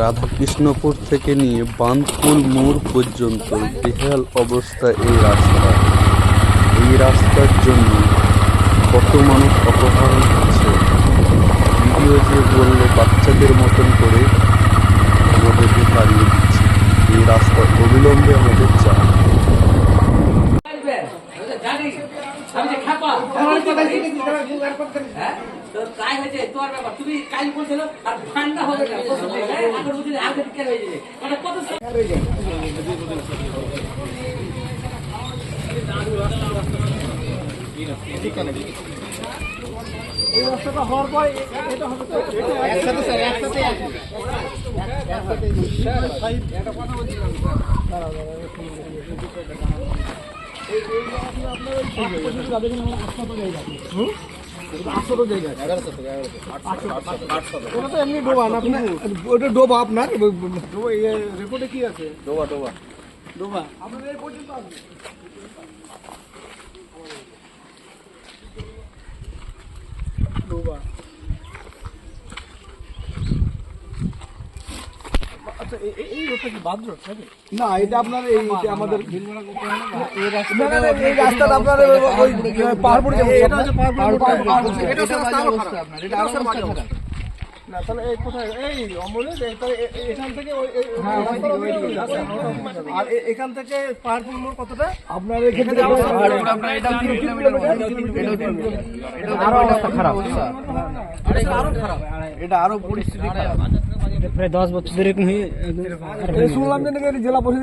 রাধাকৃষ্ণপুর থেকে নিয়ে বাঁধপুল মোড় পর্যন্ত বেহাল অবস্থা এই রাস্তা। এই রাস্তার জন্য কত মানুষ অপহরণ হচ্ছে। ভিডিও যে বললে বাচ্চাদের মতন করে আমাদেরকে হারিয়ে দিচ্ছে। এই রাস্তা অবিলম্বে আমাদের চাই। তাই হয়েছে তোমার ব্যাপার, তুমি কাল বলছিল আর ঠান্ডা হবে না এখন বুঝলি আগে দিকে হয়ে যাবে মানে কত এই রাস্তাটা হওয়ার পর এটা হবে তো একসাথে স্যার একসাথে একটা কথা বলছিলাম এমনি ডোবা না ওটা ডোবা আপনার রিপোর্টে কি আছে ডোবা ডোবা ডোবা আপনাদের এই পর্যন্ত আসবে ডোবা। আচ্ছা এই রোডটা কি বাদ রোড নাকি? না এটা আপনার এই আমাদের এই রাস্তাটা আপনার ওই পাহাড়পুর এটা হচ্ছে পাহাড়পুর এটা অবস্থা আপনার এটা অবস্থা খারাপ না। তাহলে এই কোথায় এই অমলে এখান থেকে আর এখান থেকে পাহাড়পুর মোড় কতটা আপনার এখান থেকে আপনার এটা 3 কিলোমিটার এটা আরো অবস্থা খারাপ আরো খারাপ এটা আরো পরিস্থিতি খারাপ প্রায় 10 বছর ধরে শুনলাম যে জেলা পরিষদ